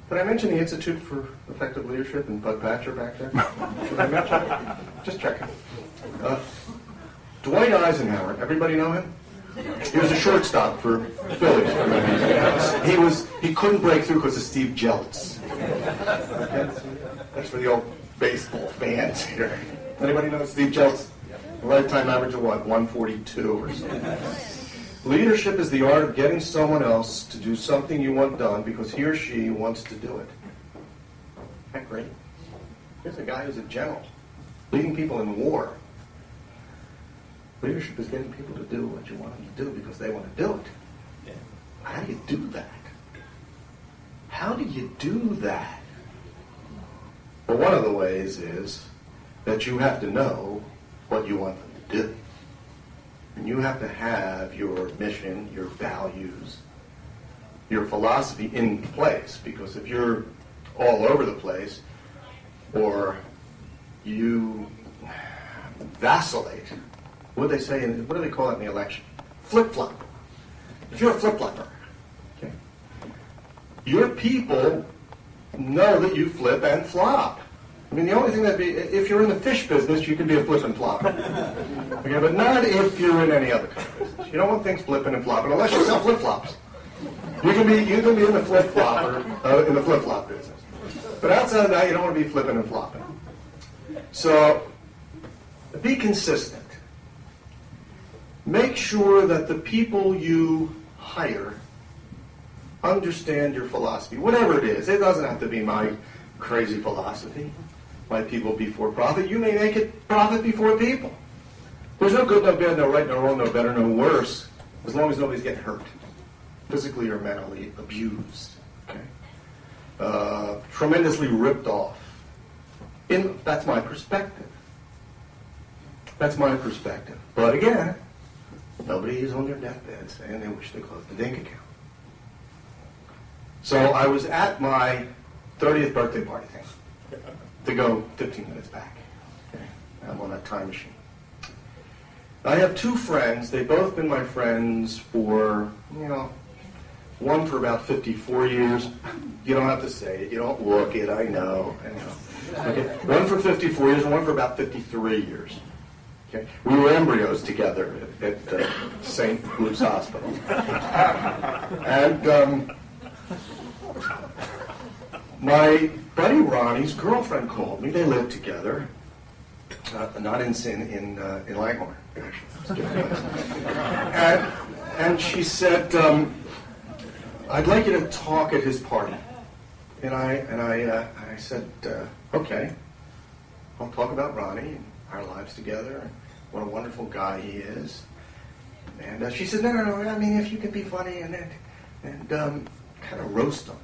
Did I mention the Institute for Effective Leadership and Bud Patcher back there? Did I mention it? Just checking. Dwight Eisenhower, everybody know him? He was a shortstop for the Phillies. He couldn't break through because of Steve Jeltz. Okay? That's for the old baseball fans here. Anybody know Steve Jeltz? A lifetime average of what? 142 or something. Leadership is the art of getting someone else to do something you want done because he or she wants to do it. Isn't that great? Here's a guy who's a general, leading people in war. Leadership is getting people to do what you want them to do because they want to do it. Yeah. How do you do that? How do you do that? Well, one of the ways is that you have to know what you want them to do. And you have to have your mission, your values, your philosophy in place. Because if you're all over the place, or you vacillate, what do they say? What do they call it in the election? Flip-flop. If you're a flip-flopper, okay, your people know that you flip and flop. I mean, the only thing if you're in the fish business, you can be a flip and flop. Okay, but not if you're in any other kind of business. You don't want things flipping and flopping unless you sell flip-flops. You can be in the flip-flopper, in the flip-flop business. But outside of that, you don't want to be flipping and flopping. So, be consistent. Make sure that the people you hire understand your philosophy, whatever it is. It doesn't have to be my crazy philosophy, my people before profit. You may make it profit before people. There's no good, no bad, no right, no wrong, no better, no worse, as long as nobody's getting hurt, physically or mentally abused, okay? Tremendously ripped off. That's my perspective. That's my perspective. But again, nobody is on their deathbed saying they wish they closed the Dink account. So I was at my 30th birthday party thing to go 15 minutes back. Okay. I'm on a time machine. I have two friends. They've both been my friends for, one for about 54 years. You don't have to say it. You don't look it. I know. Okay. One for 54 years and one for about 53 years. Okay. We were embryos together at St. Luke's Hospital. And my buddy Ronnie's girlfriend called me. They lived together, not in Langhorne, actually. And she said, "I'd like you to talk at his party." And I said, "Okay, I'll talk about Ronnie and our lives together and what a wonderful guy he is." And she said, "No. I mean, if you could be funny and kind of roast him."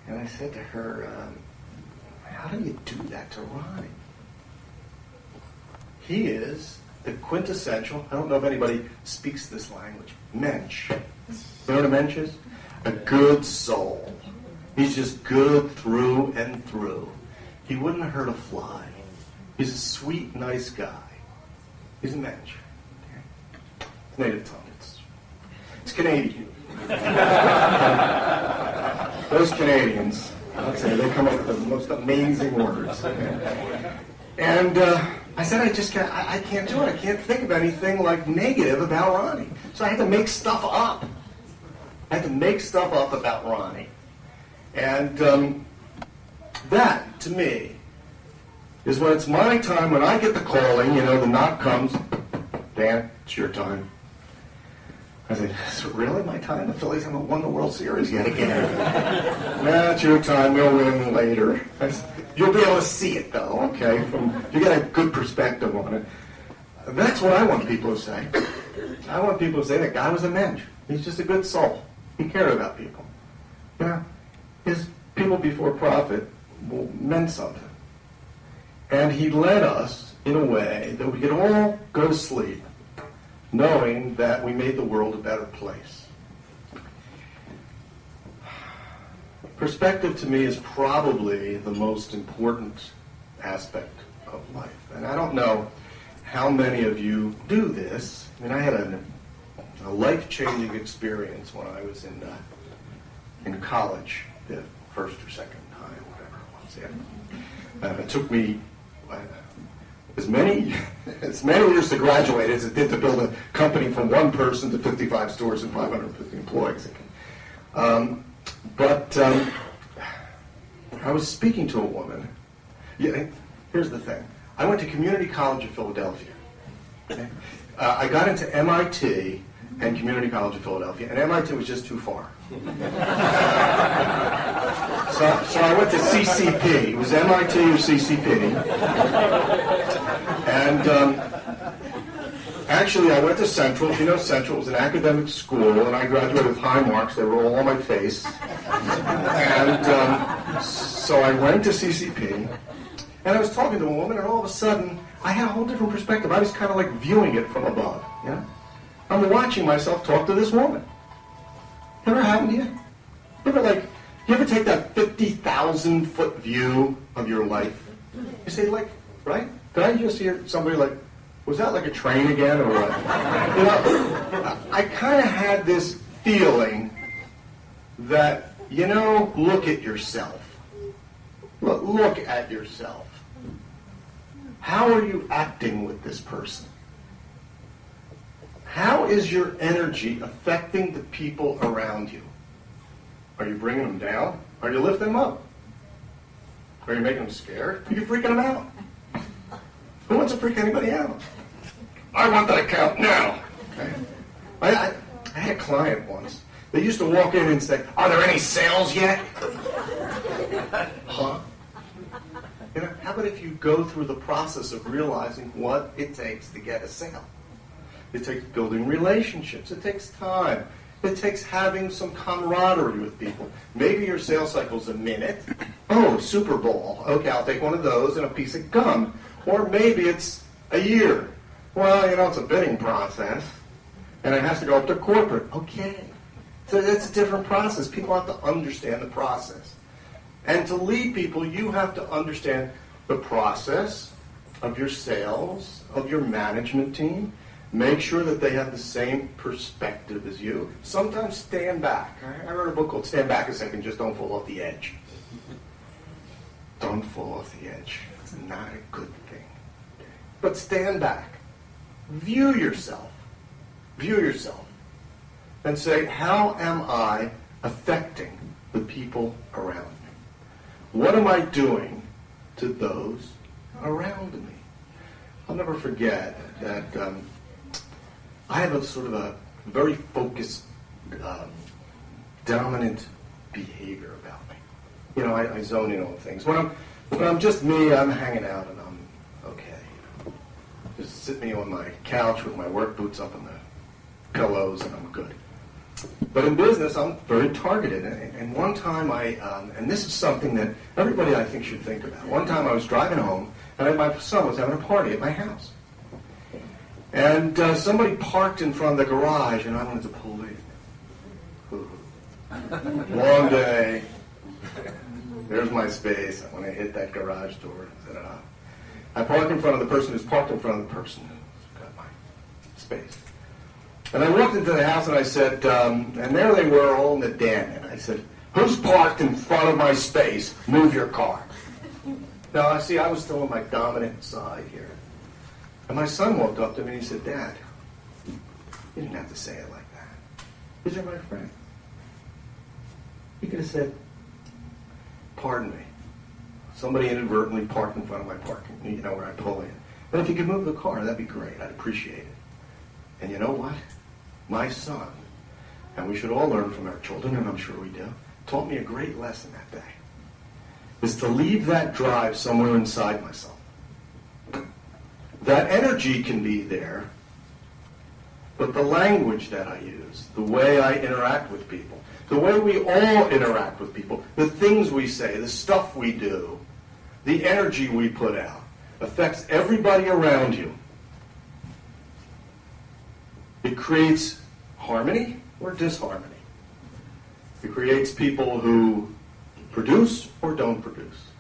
And I said to her, "How do you do that to Ronnie? He is the quintessential," I don't know if anybody speaks this language, mensch. You know what a mensch is? A good soul. He's just good through and through. He wouldn't hurt a fly. He's a sweet, nice guy. He's a mensch. Okay? It's native tongue. It's Canadian. Those Canadians, I'll say, they come up with the most amazing words. And I said, I can't do it. I can't think of anything like negative about Ronnie. So I had to make stuff up. I had to make stuff up about Ronnie. And that, to me, is when it's my time, when I get the calling, the knock comes, "Dan, it's your time." I said, "Is it really my time? The Phillies haven't won the World Series yet again." "Nah, it's your time. We'll win later." "You'll be able to see it, though, okay? You get a good perspective on it." That's what I want people to say. I want people to say that guy was a mensch. He's just a good soul. He cared about people. His people before profit meant something. And he led us in a way that we could all go to sleep knowing that we made the world a better place. Perspective to me is probably the most important aspect of life. And I don't know how many of you do this. I mean, I had a life-changing experience when I was in college the first or second time, whatever it was. It took me as many years to graduate as it did to build a company from one person to 55 stores and 550 employees. But I was speaking to a woman. Yeah, here's the thing. I went to Community College of Philadelphia. Okay? I got into MIT and Community College of Philadelphia, and MIT was just too far. So I went to CCP. It was MIT or CCP. And actually, I went to Central. If you know Central, it was an academic school, and I graduated with high marks. They were all on my face. And so I went to CCP, and I was talking to a woman, and all of a sudden, I had a whole different perspective. I was kind of like viewing it from above. You know? I'm watching myself talk to this woman. Ever happened to you? You ever take that 50,000-foot view of your life? You say, like, right? Did I just hear somebody like, was that like a train again or what? You know, I kind of had this feeling that, you know, look at yourself. Look at yourself. How are you acting with this person? How is your energy affecting the people around you? Are you bringing them down? Are you lifting them up? Are you making them scared? Are you freaking them out? Who wants to freak anybody out? I want that account now. Okay. I had a client once. They used to walk in and say, "Are there any sales yet?" Huh? You know, how about if you go through the process of realizing what it takes to get a sale? It takes building relationships. It takes time. It takes having some camaraderie with people. Maybe your sales cycle's a minute. Oh, Super Bowl. Okay, I'll take one of those and a piece of gum. Or maybe it's a year. Well, you know, it's a bidding process, and it has to go up to corporate. Okay. So it's a different process. People have to understand the process. And to lead people, you have to understand the process of your sales, of your management team. Make sure that they have the same perspective as you. Sometimes stand back. I wrote a book called Stand Back a Second, Just Don't Fall Off the Edge. Don't fall off the edge. It's not a good thing. But stand back. View yourself. View yourself. And say, how am I affecting the people around me? What am I doing to those around me? I'll never forget that I have a sort of a very focused, dominant behavior about me. You know, I zone in on things. When I'm just me, I'm hanging out and I'm okay. Just sit me on my couch with my work boots up on the pillows and I'm good. But in business, I'm very targeted. And one time and this is something that everybody I think should think about. One time I was driving home and my son was having a party at my house. And somebody parked in front of the garage and I wanted to pull in. Long day. There's my space. I want to hit that garage door. I park in front of the person who's parked in front of the person who's got my space. And I walked into the house and I said, and there they were all in the den. And I said, "Who's parked in front of my space? Move your car." Now, see, I was still on my dominant side here. And my son walked up to me and he said, "Dad, you didn't have to say it like that. These are my friends." He could have said, "Pardon me. Somebody inadvertently parked in front of my parking, you know, where I pull in. But if you could move the car, that'd be great. I'd appreciate it." And you know what? My son, and we should all learn from our children, and I'm sure we do, taught me a great lesson that day, is to leave that drive somewhere inside myself. That energy can be there, but the language that I use, the way I interact with people, the way we all interact with people, the things we say, the stuff we do, the energy we put out, affects everybody around you. It creates harmony or disharmony. It creates people who produce or don't produce.